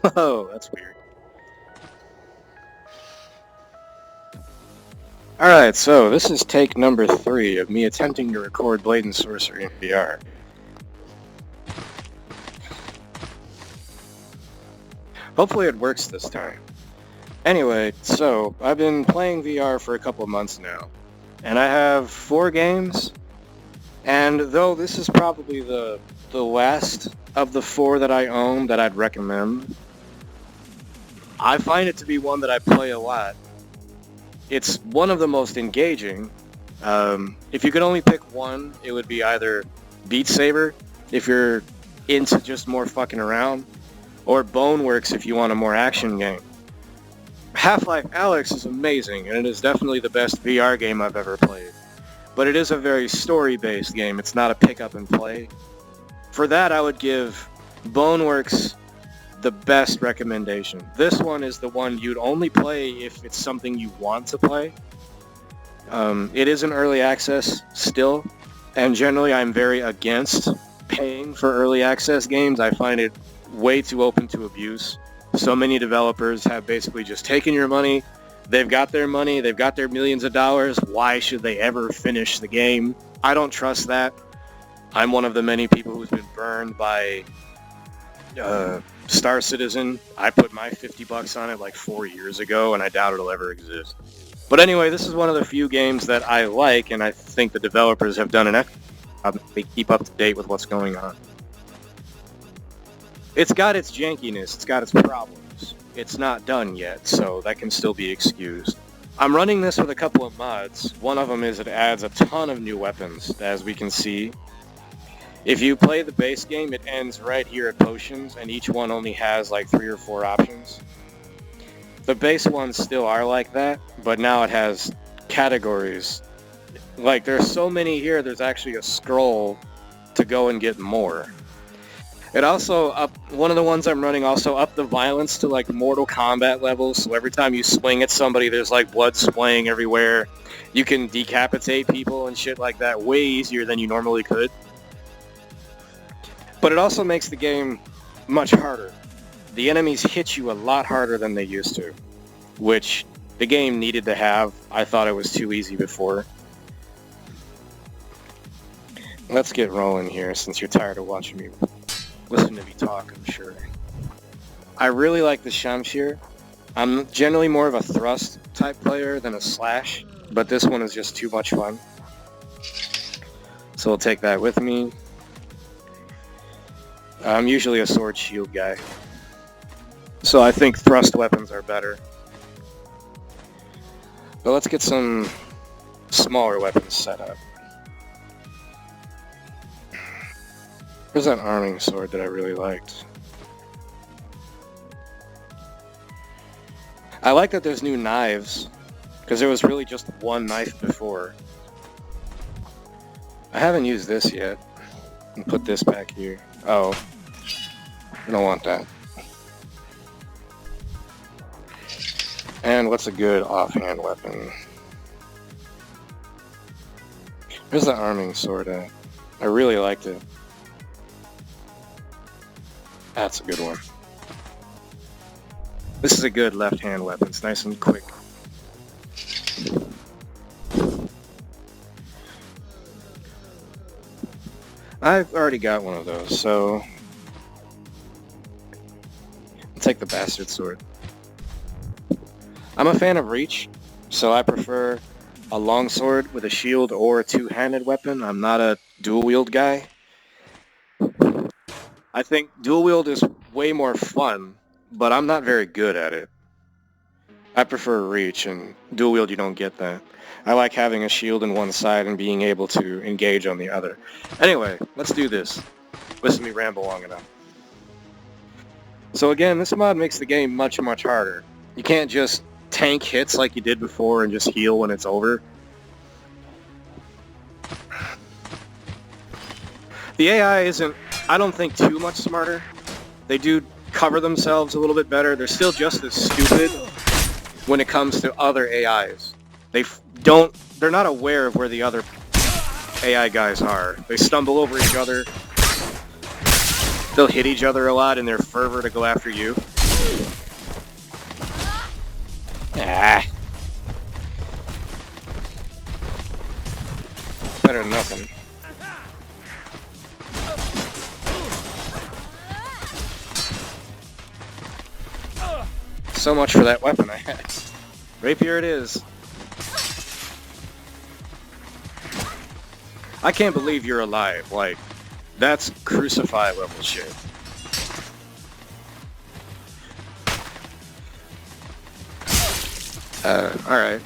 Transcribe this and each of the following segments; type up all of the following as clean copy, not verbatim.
Whoa, that's weird. Alright, so this is take number 3 of me attempting to record Blade and Sorcery in VR. Hopefully it works this time. Anyway, so I've been playing VR for a couple of months now, and I have 4 games, and though this is probably the last of the 4 that I own that I'd recommend, I find it to be one that I play a lot. It's one of the most engaging. If you could only pick one, it would be either Beat Saber, if you're into just more fucking around, or Boneworks if you want a more action game. Half-Life Alyx is amazing, and it is definitely the best VR game I've ever played. But it is a very story-based game. It's not a pick-up-and-play. For that, I would give Boneworks the best recommendation. This one is the one you'd only play if it's something you want to play. It is an early access still, and generally I'm very against paying for early access games. I find it way too open to abuse. So many developers have basically just taken your money. They've got their money, they've got their millions of dollars. Why should they ever finish the game? I don't trust that. I'm one of the many people who's been burned by Star Citizen. I put my $50 on it like 4 years ago, and I doubt it'll ever exist. But anyway, this is one of the few games that I like, and I think the developers have done an excellent job. They keep up to date with what's going on. It's got its jankiness, it's got its problems. It's not done yet, so that can still be excused. I'm running this with a couple of mods. One of them is it adds a ton of new weapons, as we can see. If you play the base game, it ends right here at potions, and each one only has like 3 or 4 options. The base ones still are like that, but now it has categories. Like, there's so many here, there's actually a scroll to go and get more. It also one of the ones I'm running also upped the violence to like Mortal Kombat levels, so every time you swing at somebody there's like blood splaying everywhere. You can decapitate people and shit like that way easier than you normally could. But it also makes the game much harder. The enemies hit you a lot harder than they used to, which the game needed to have. I thought it was too easy before. Let's get rolling here since you're tired of watching me listen to me talk, I'm sure. I really like the Shamshir. I'm generally more of a thrust type player than a slash, but this one is just too much fun. So I'll take that with me. I'm usually a sword shield guy, so I think thrust weapons are better. But let's get some smaller weapons set up. Where's that arming sword that I really liked? I like that there's new knives, because there was really just one knife before. I haven't used this yet. I'll put this back here. Oh, I don't want that. And what's a good offhand weapon? Where's the arming sword at? I really liked it. That's a good one. This is a good left-hand weapon. It's nice and quick. I've already got one of those, so I'll take the bastard sword. I'm a fan of reach, so I prefer a longsword with a shield or a two-handed weapon. I'm not a dual-wield guy. I think dual wield is way more fun, but I'm not very good at it. I prefer reach, and dual wield you don't get that. I like having a shield on one side and being able to engage on the other. Anyway, let's do this. Listen to me ramble long enough. So again, this mod makes the game much, much harder. You can't just tank hits like you did before and just heal when it's over. The AI isn't, I don't think, too much smarter. They do cover themselves a little bit better. They're still just as stupid when it comes to other AIs. They're not aware of where the other AI guys are. They stumble over each other. They'll hit each other a lot in their fervor to go after you. Ah. Better than nothing. So much for that weapon I had. Rapier it is. I can't believe you're alive. Like, that's crucify level shit. Alright.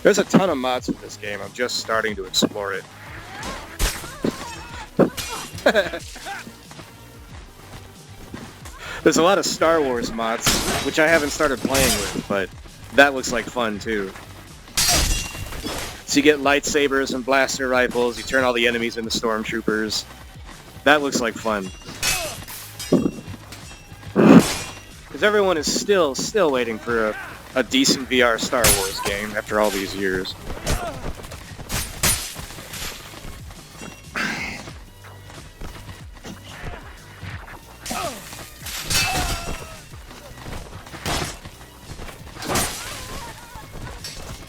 There's a ton of mods for this game. I'm just starting to explore it. There's a lot of Star Wars mods, which I haven't started playing with, but that looks like fun too. So you get lightsabers and blaster rifles, you turn all the enemies into stormtroopers. That looks like fun. Because everyone is still waiting for a decent VR Star Wars game after all these years.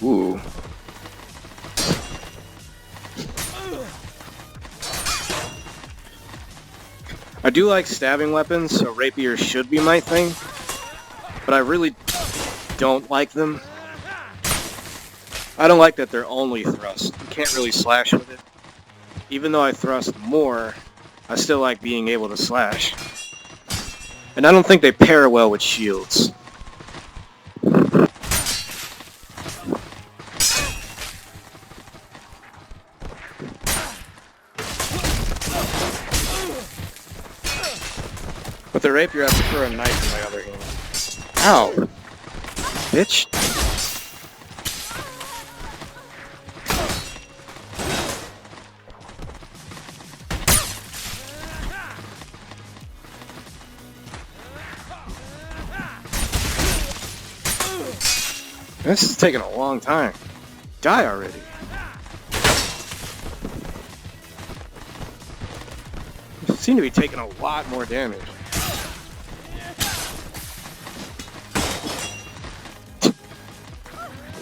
Ooh. I do like stabbing weapons, so rapiers should be my thing, but I really don't like them. I don't like that they're only thrust. You can't really slash with it. Even though I thrust more, I still like being able to slash. And I don't think they pair well with shields. With the rapier, I prefer a knife in my other hand. Ow! Bitch! This is taking a long time. Die already. You seem to be taking a lot more damage.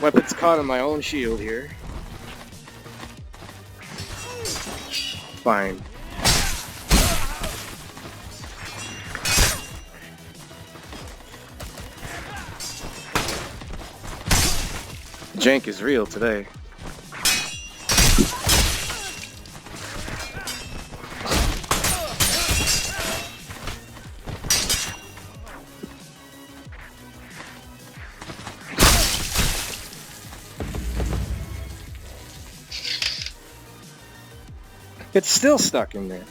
Weapon's caught in my own shield here. Fine. Jank is real today. It's still stuck in there.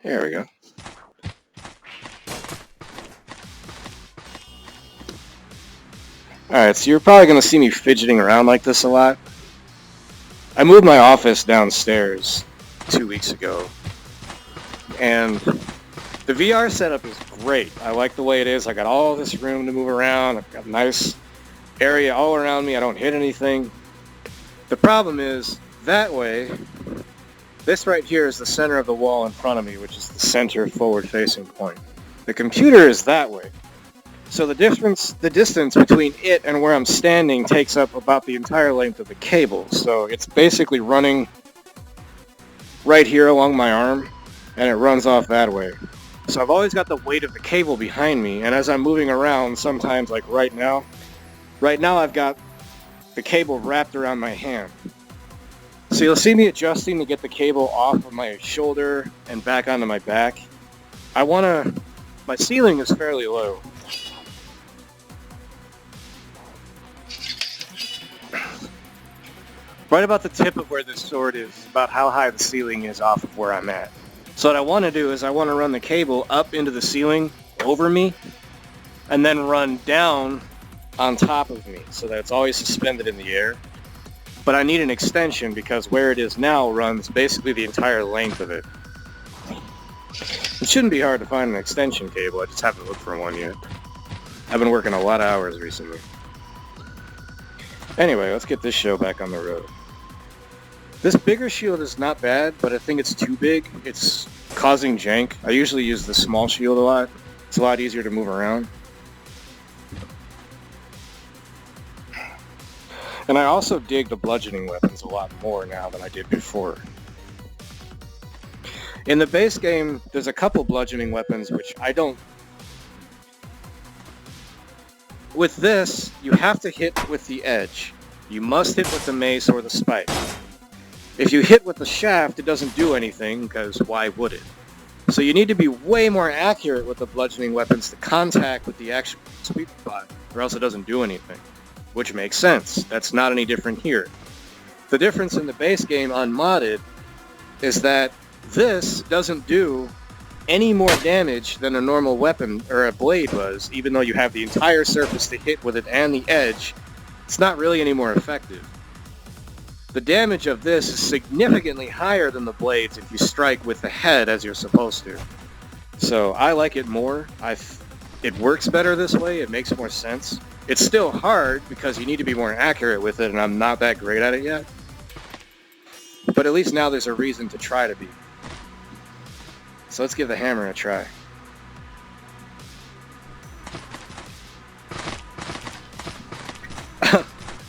There we go. Alright, so you're probably going to see me fidgeting around like this a lot. I moved my office downstairs 2 weeks ago. And the VR setup is great. I like the way it is. I got all this room to move around. I've got a nice area all around me. I don't hit anything. The problem is, that way, this right here is the center of the wall in front of me, which is the center forward-facing point. The computer is that way. So the distance between it and where I'm standing takes up about the entire length of the cable. So it's basically running right here along my arm, and it runs off that way. So I've always got the weight of the cable behind me, and as I'm moving around, sometimes like right now I've got the cable wrapped around my hand. So you'll see me adjusting to get the cable off of my shoulder and back onto my back. My ceiling is fairly low. Right about the tip of where this sword is, about how high the ceiling is off of where I'm at. So what I want to do is I want to run the cable up into the ceiling over me, and then run down on top of me, so that it's always suspended in the air. But I need an extension because where it is now runs basically the entire length of it. It shouldn't be hard to find an extension cable, I just haven't looked for one yet. I've been working a lot of hours recently. Anyway, let's get this show back on the road. This bigger shield is not bad, but I think it's too big. It's causing jank. I usually use the small shield a lot. It's a lot easier to move around. And I also dig the bludgeoning weapons a lot more now than I did before. In the base game, there's a couple bludgeoning weapons which I don't... With this, you have to hit with the edge. You must hit with the mace or the spike. If you hit with the shaft, it doesn't do anything, because why would it? So you need to be way more accurate with the bludgeoning weapons to contact with the actual sweet spot, or else it doesn't do anything. Which makes sense. That's not any different here. The difference in the base game unmodded is that this doesn't do any more damage than a normal weapon or a blade was, even though you have the entire surface to hit with it and the edge. It's not really any more effective. The damage of this is significantly higher than the blades if you strike with the head as you're supposed to. So I like it more. It works better this way. It makes more sense. It's still hard because you need to be more accurate with it, and I'm not that great at it yet. But at least now there's a reason to try to be. So let's give the hammer a try.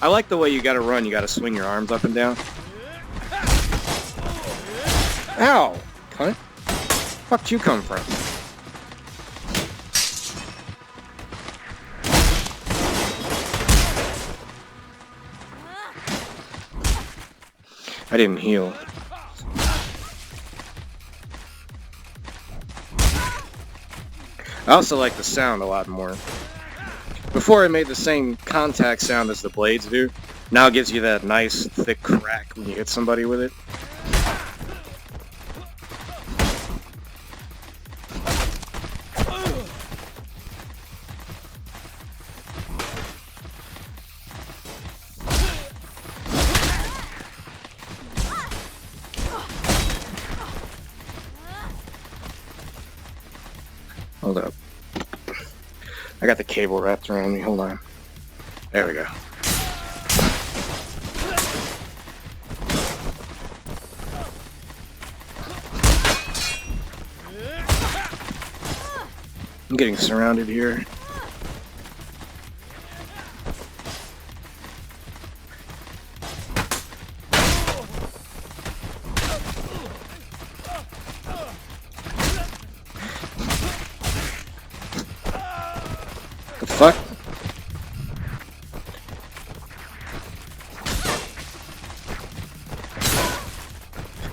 I like the way you gotta run, you gotta swing your arms up and down. Ow! Cunt. Fuck'd you come from? I didn't heal. I also like the sound a lot more. Before it made the same contact sound as the blades do. Now it gives you that nice thick crack when you hit somebody with it. Hold up. I got the cable wrapped around me. Hold on. There we go. I'm getting surrounded here. The fuck?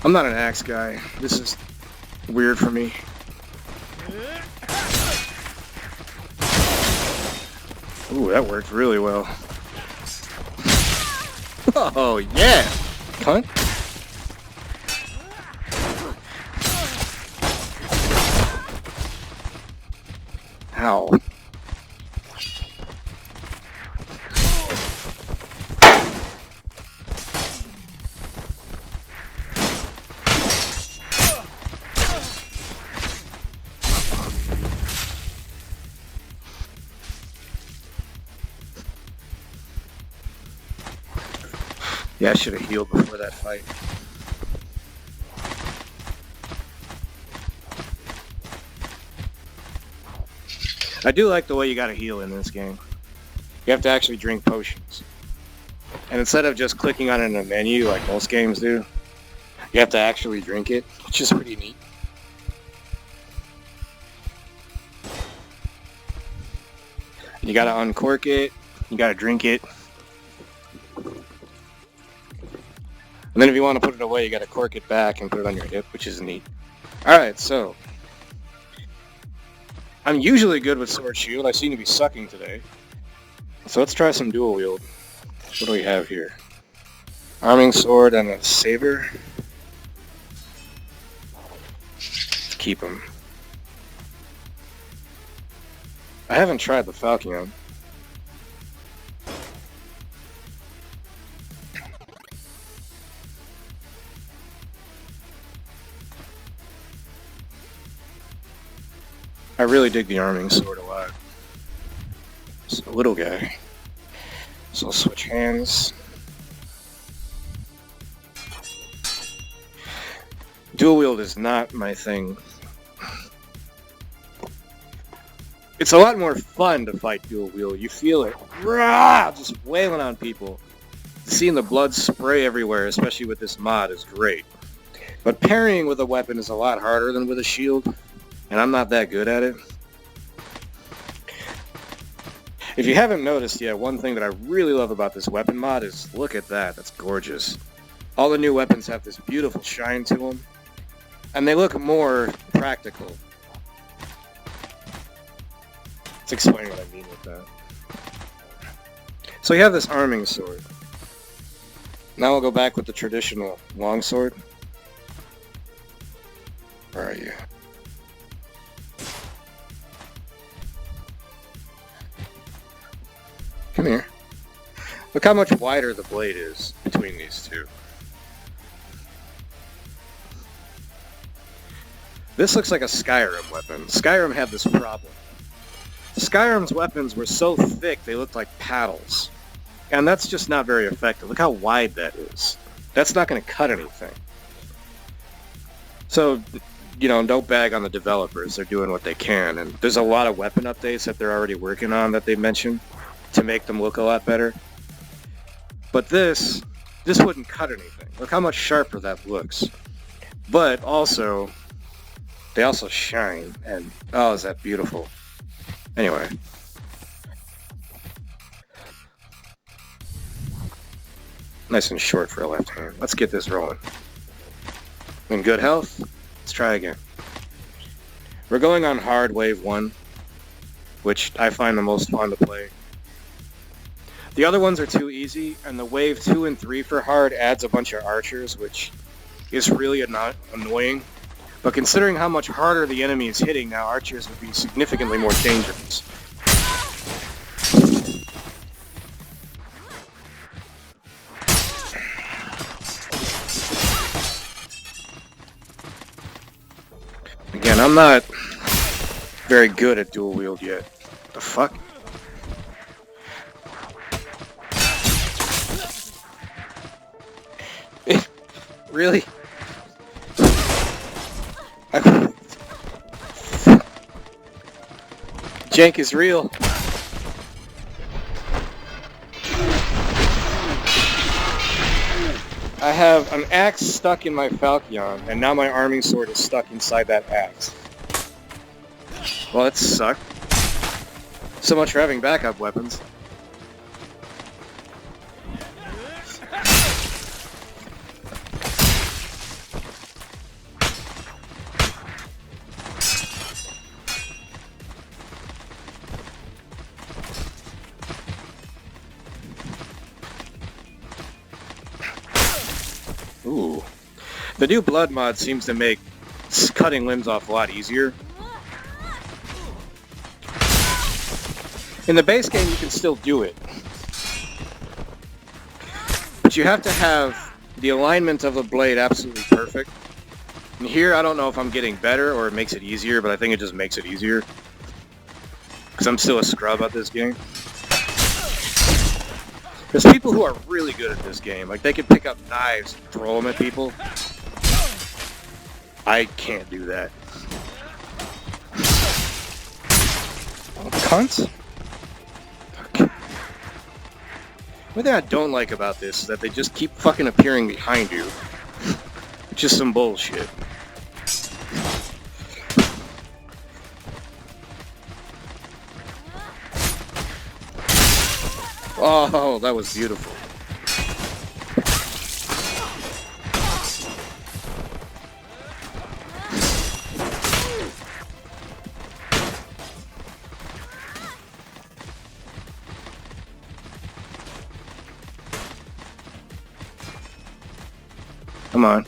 I'm not an axe guy. This is weird for me. Ooh, that worked really well. Oh, yeah! Cunt. Ow. Yeah, I should have healed before that fight. I do like the way you gotta heal in this game. You have to actually drink potions. And instead of just clicking on it in a menu like most games do, you have to actually drink it, which is pretty neat. You gotta uncork it, you gotta drink it. And then if you want to put it away, you gotta cork it back and put it on your hip, which is neat. Alright, so I'm usually good with sword shield. I seem to be sucking today. So let's try some dual wield. What do we have here? Arming sword and a saber. Let's keep them. I haven't tried the falchion. I really dig the arming sword a lot. So little guy. So I'll switch hands. Dual wield is not my thing. It's a lot more fun to fight dual wield. You feel it, rah, just wailing on people. Seeing the blood spray everywhere, especially with this mod, is great. But parrying with a weapon is a lot harder than with a shield, and I'm not that good at it. If you haven't noticed yet, one thing that I really love about this weapon mod is, look at that, that's gorgeous. All the new weapons have this beautiful shine to them, and they look more practical. Let's explain what I mean with that. So you have this arming sword. Now we'll go back with the traditional longsword. Where are you? Come here. Look how much wider the blade is between these two. This looks like a Skyrim weapon. Skyrim had this problem. Skyrim's weapons were so thick they looked like paddles. And that's just not very effective. Look how wide that is. That's not going to cut anything. So, you know, don't bag on the developers. They're doing what they can. And there's a lot of weapon updates that they're already working on that they mentioned to make them look a lot better. But this wouldn't cut anything. Look how much sharper that looks. But also, they also shine. And, oh, is that beautiful. Anyway. Nice and short for a left hand. Let's get this rolling. In good health, let's try again. We're going on hard wave 1, which I find the most fun to play. The other ones are too easy, and the wave 2 and 3 for hard adds a bunch of archers, which is really annoying. But considering how much harder the enemy is hitting now, archers would be significantly more dangerous. Again, I'm not very good at dual wield yet. The fuck? Really? Jank is real. I have an axe stuck in my Falchion, and now my arming sword is stuck inside that axe. Well, that sucked. So much for having backup weapons. Ooh. The new blood mod seems to make cutting limbs off a lot easier. In the base game, you can still do it. But you have to have the alignment of the blade absolutely perfect. And here, I don't know if I'm getting better or it makes it easier, but I think it just makes it easier. Because I'm still a scrub at this game. There's people who are really good at this game. Like, they can pick up knives and throw them at people. I can't do that. Oh, cunts? Okay. One thing I don't like about this is that they just keep fucking appearing behind you. It's just some bullshit. Oh, that was beautiful. Come on.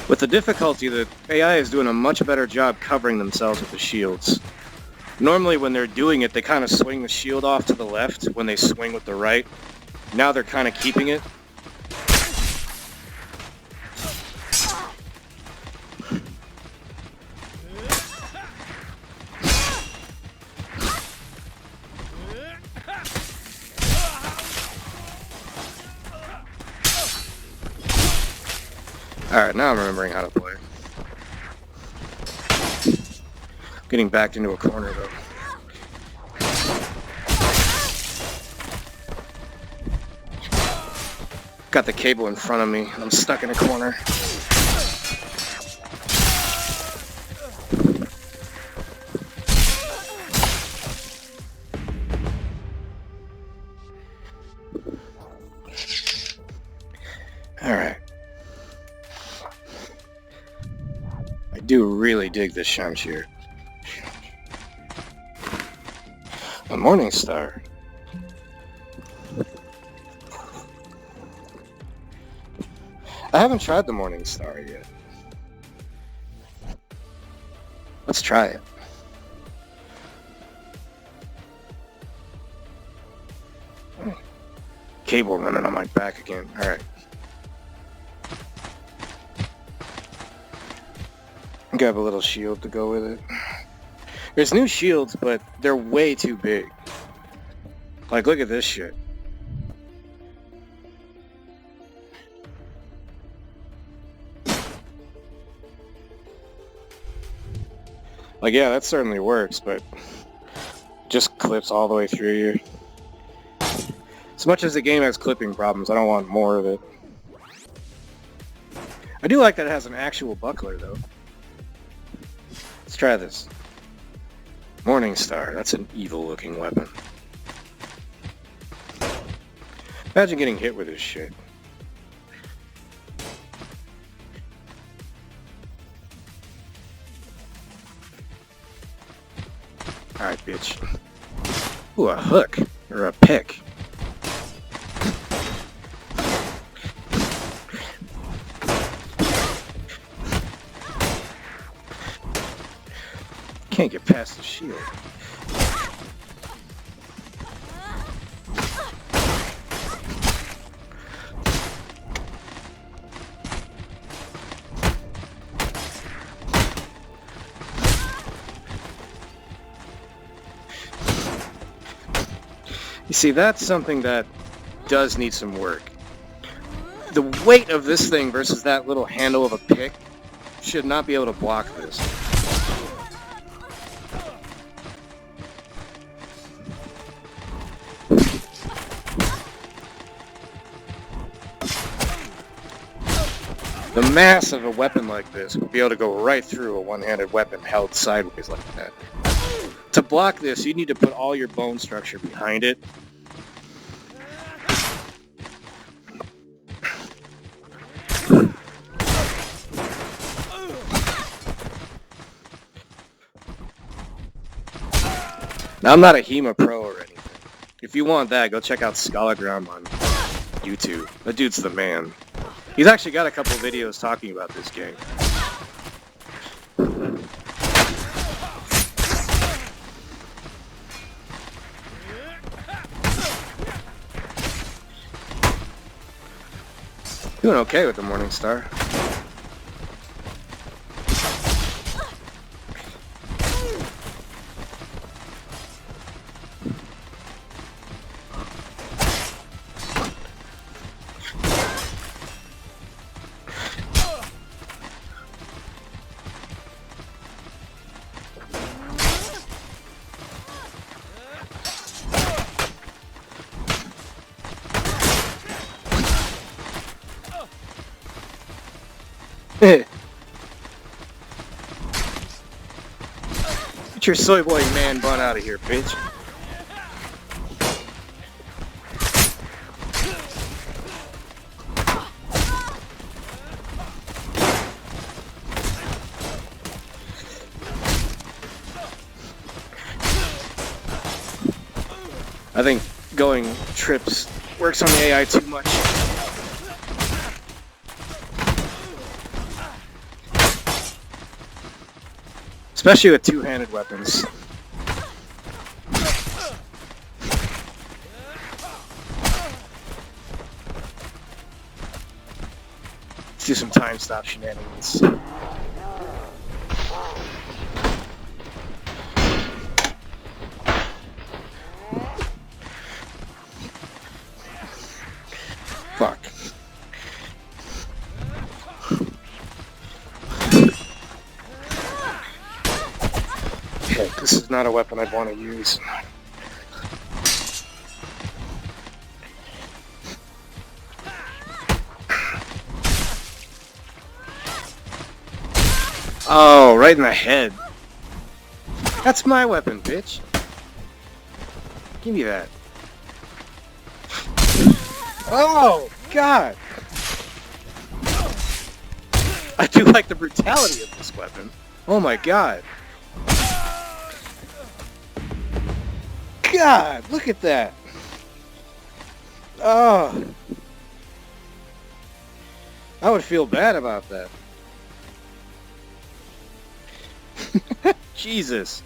With the difficulty, the AI is doing a much better job covering themselves with the shields. Normally when they're doing it, they kind of swing the shield off to the left when they swing with the right. Now they're kind of keeping it. Alright, now I'm remembering how to play. Getting backed into a corner though. Got the cable in front of me. I'm stuck in a corner. Alright. I do really dig this Shamshir. A Morning Star. I haven't tried the Morning Star yet. Let's try it. Cable running on my back again. Alright. Grab a little shield to go with it. There's new shields, but they're way too big. Like, look at this shit. Like, yeah, that certainly works, but just clips all the way through you. As much as the game has clipping problems, I don't want more of it. I do like that it has an actual buckler, though. Let's try this. Morning Star, that's an evil-looking weapon. Imagine getting hit with this shit. Alright, bitch. Ooh, a hook. Or a pick. Can't get past the shield. You see, that's something that does need some work. The weight of this thing versus that little handle of a pick should not be able to block this. The mass of a weapon like this would be able to go right through a one-handed weapon held sideways like that. To block this, you need to put all your bone structure behind it. Now, I'm not a HEMA pro or anything. If you want that, go check out Scholagram on YouTube. That dude's the man. He's actually got a couple videos talking about this game. Doing okay with the Morning Star. Get your soy boy man bun out of here, bitch. I think going trips works on the AI too much. Especially with two-handed weapons. Let's do some time stop shenanigans. Fuck. This is not a weapon I'd want to use. Oh, right in the head. That's my weapon, bitch. Give me that. Oh, God. I do like the brutality of this weapon. Oh my God. God, look at that. Oh. I would feel bad about that. Jesus.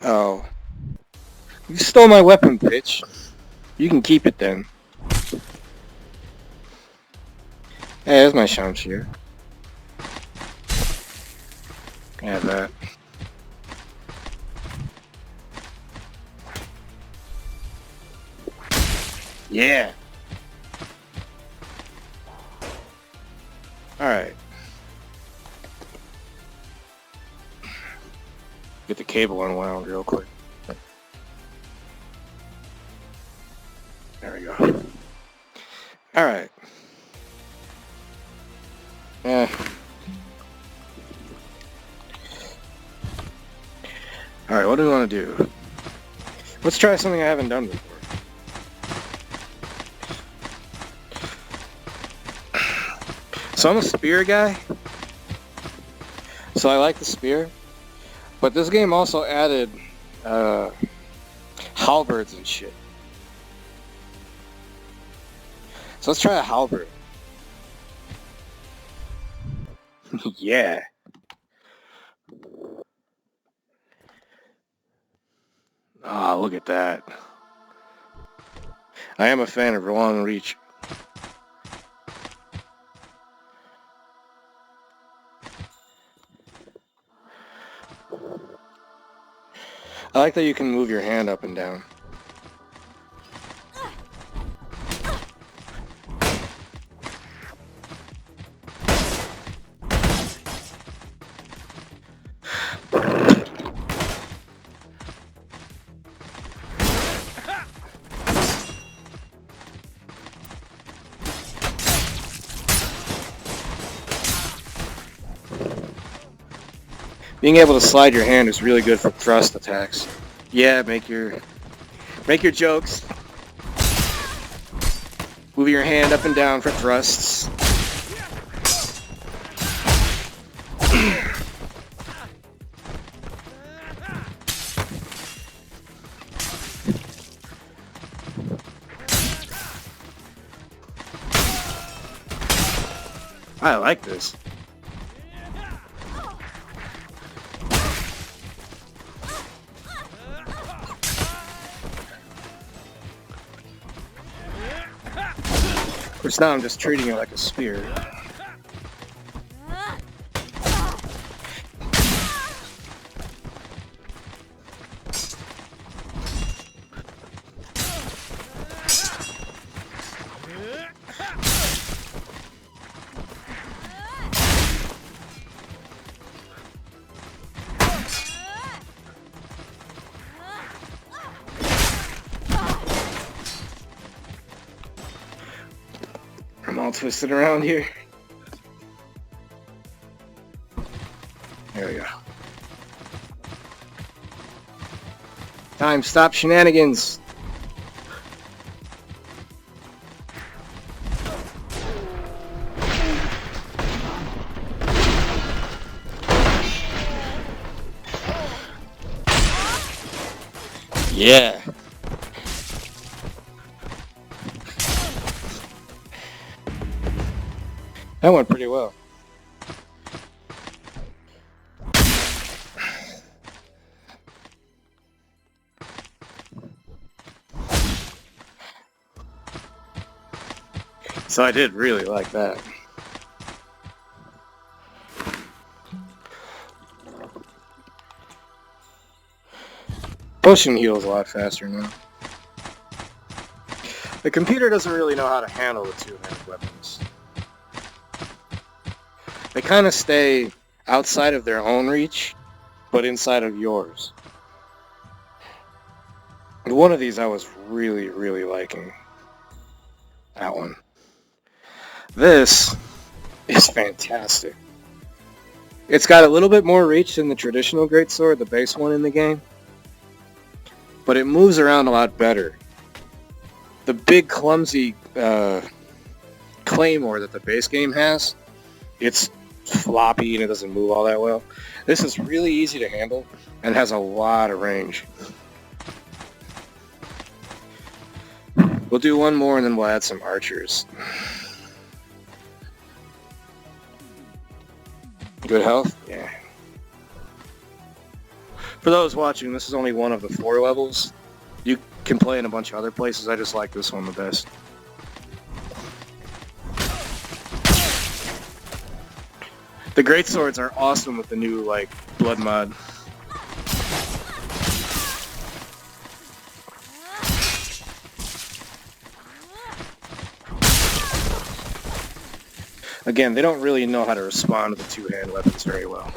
Oh. You stole my weapon, bitch. You can keep it then. Hey, there's my Shamshir. I have that. Yeah. Alright. Get the cable unwound real quick. There we go. Alright. Alright, what do we want to do? Let's try something I haven't done before. So I'm a spear guy. So I like the spear. But this game also added halberds and shit. So let's try a halberd. Yeah. Ah, look at that. I am a fan of long reach. I like that you can move your hand up and down. Being able to slide your hand is really good for thrust attacks. Yeah, make your jokes. Move your hand up and down for thrusts. I like this. Of course, now I'm just treating it like a spear. I'm all twisted around here. There we go. Time, stop shenanigans. Yeah. That went pretty well. So I did really like that. Potion heals a lot faster now. The computer doesn't really know how to handle the two-handed weapons. They kind of stay outside of their own reach, but inside of yours. And one of these I was really, really liking. That one. This is fantastic. It's got a little bit more reach than the traditional greatsword, the base one in the game, but it moves around a lot better. The big clumsy claymore that the base game has, it's floppy and it doesn't move all that well. This is really easy to handle and has a lot of range. We'll do one more and then we'll add some archers. Good health? Yeah. For those watching, this is only one of the 4 levels. You can play in a bunch of other places. I just like this one the best. The greatswords are awesome with the new, like, blood mod. Again, they don't really know how to respond to the two-hand weapons very well.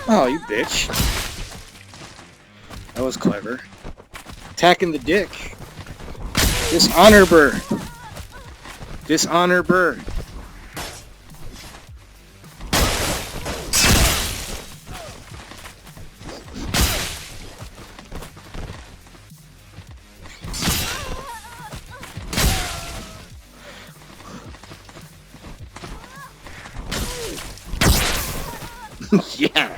Oh, you bitch. That was clever. Attacking the dick. Dishonor burr. Dishonor burr. Yeah.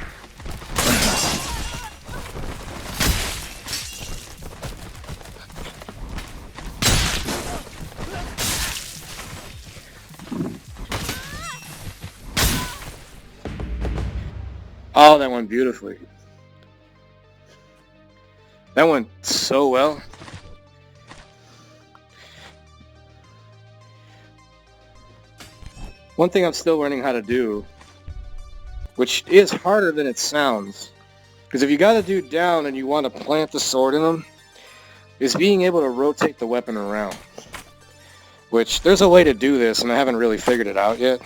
Oh, that went beautifully. That went so well. One thing I'm still learning how to do, which is harder than it sounds, because if you got a dude down and you want to plant the sword in him, is being able to rotate the weapon around. Which, there's a way to do this, and I haven't really figured it out yet.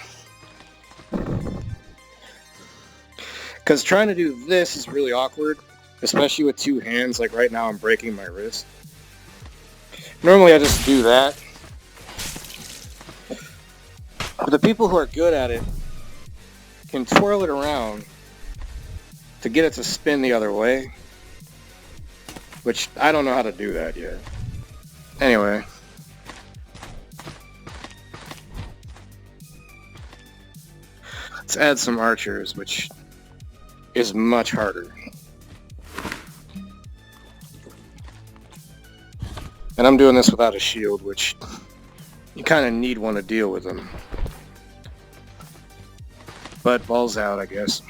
Because trying to do this is really awkward, especially with 2 hands, like right now I'm breaking my wrist. Normally I just do that. But the people who are good at it can twirl it around to get it to spin the other way, which I don't know how to do that yet. Anyway. Let's add some archers, which is much harder. And I'm doing this without a shield, which you kind of need one to deal with them. But balls out, I guess.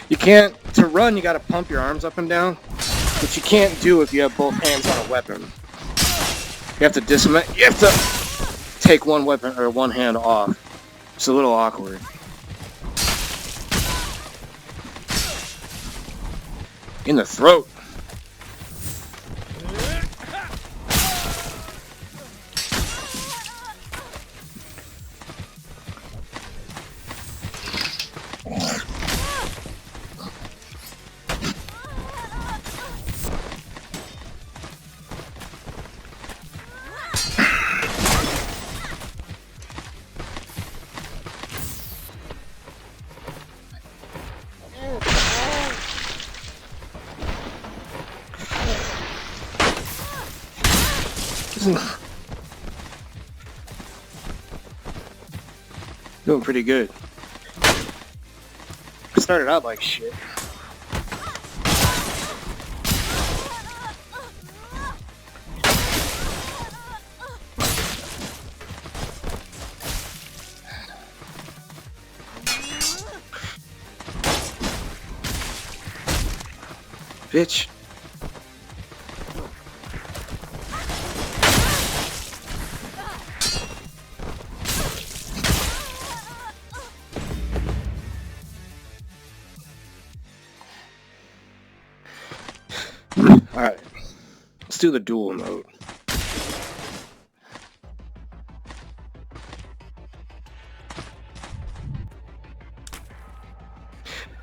You can't, to run you gotta pump your arms up and down, which you can't do if you have both hands on a weapon. You have to dismount, you have to take one weapon, or one hand off. It's a little awkward. In the throat. Doing pretty good. Started out like shit. Bitch. Alright, let's do the duel mode.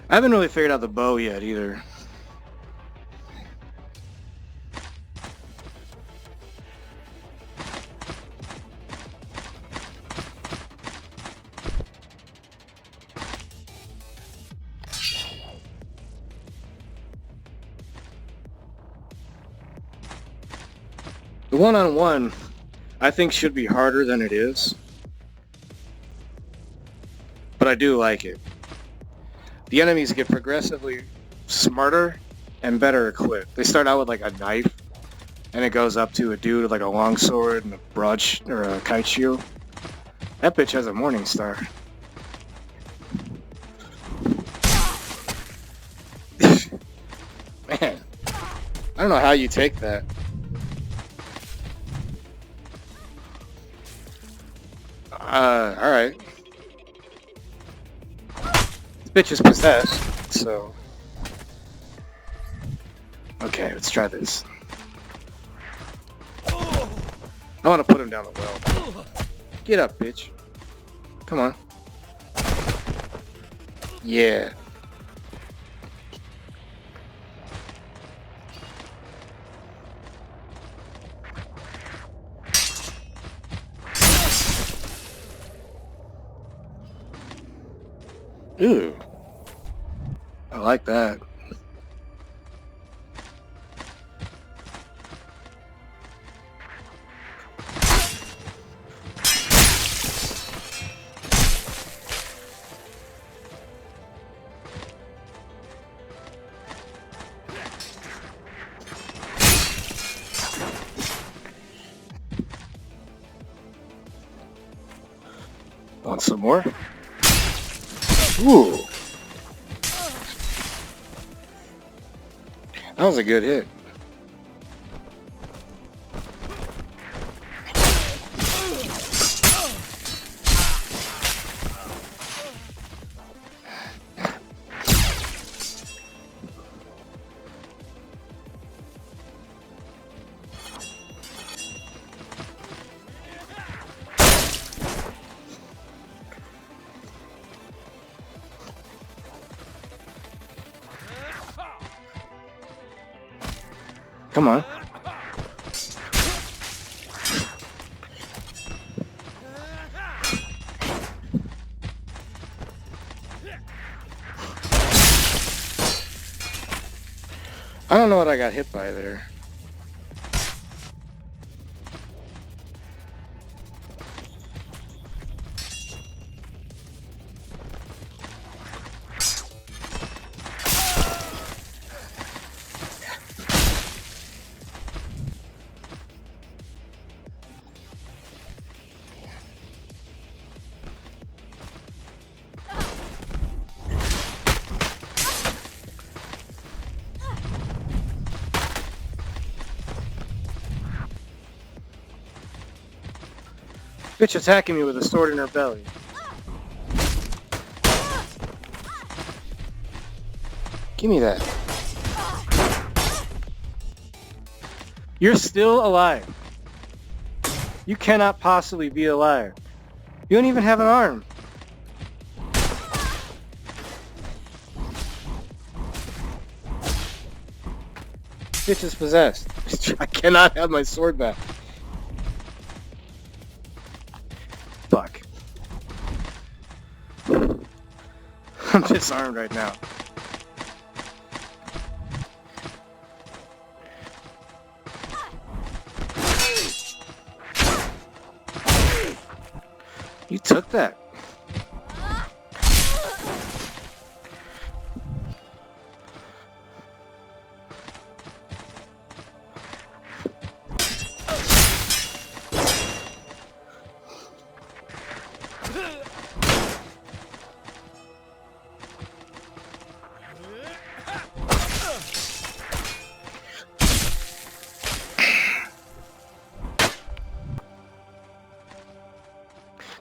I haven't really figured out the bow yet either. The one-on-one, I think, should be harder than it is. But I do like it. The enemies get progressively smarter and better equipped. They start out with like a knife, and it goes up to a dude with like a long sword and a broad or a kite shield. That bitch has a morning star. Man, I don't know how you take that. Alright. This bitch is possessed, so... Okay, let's try this. I want to put him down the well. Get up, bitch. Come on. Yeah. Ooh. I like that. Want some more? Ooh. That was a good hit. Come on. I don't know what I got hit by there. Bitch attacking me with a sword in her belly. Give me that. You're still alive. You cannot possibly be alive. You don't even have an arm. Bitch is possessed. I cannot have my sword back. Fuck. I'm disarmed right now. You took that.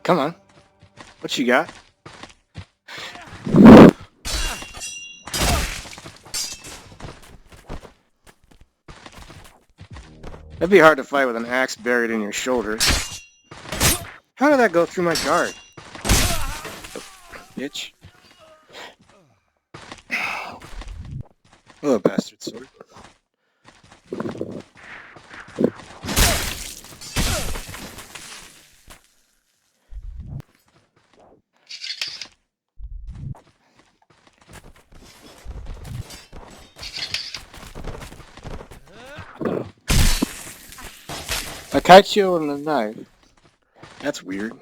Come on. What you got? It'd be hard to fight with an axe buried in your shoulder. How did that go through my guard? Bitch. Oh, bastard sword. A kaicho and a knife. That's weird.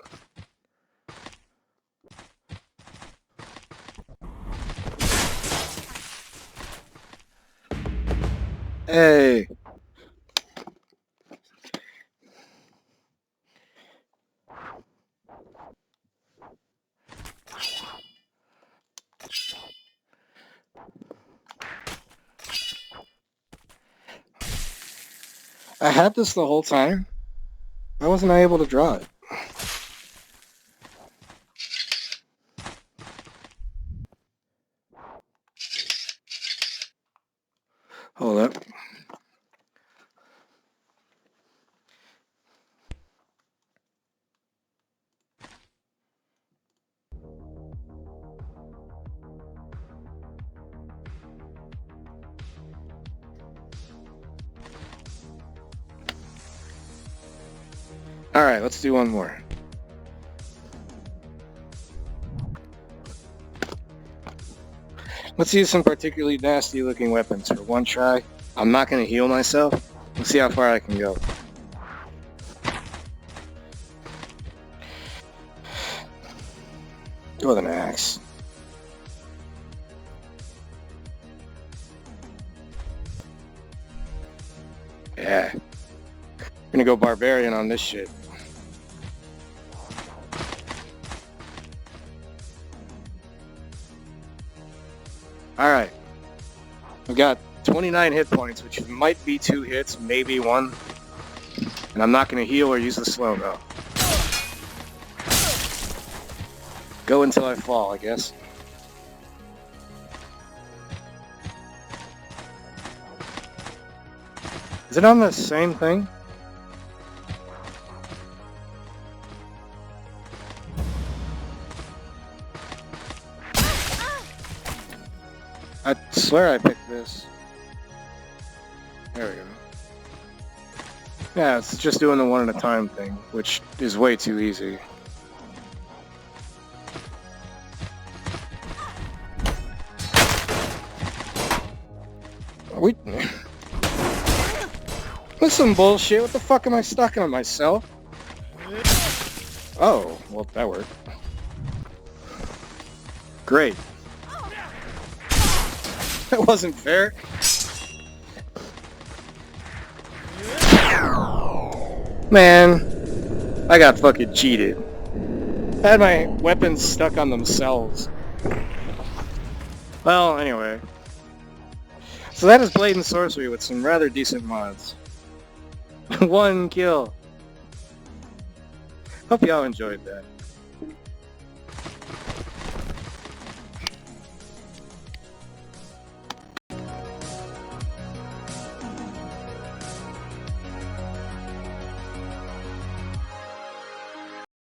Hey. I had this the whole time. Why wasn't I able to draw it? Hold up. Alright, let's do one more. Let's use some particularly nasty looking weapons for one try. I'm not going to heal myself. Let's see how far I can go. Go with an axe. Yeah. I'm gonna go barbarian on this shit. Alright. I've got 29 hit points, which might be 2 hits, maybe 1. And I'm not gonna heal or use the slow-mo. Go until I fall, I guess. Is it on the same thing? I swear I picked this. There we go. Yeah, it's just doing the one at a time thing, which is way too easy. Are we... That's some bullshit. What the fuck am I stuck on myself? Oh, well, that worked. Great. That wasn't fair. Man, I got fucking cheated. I had my weapons stuck on themselves. Well, anyway. So that is Blade and Sorcery with some rather decent mods. 1 kill. Hope y'all enjoyed that.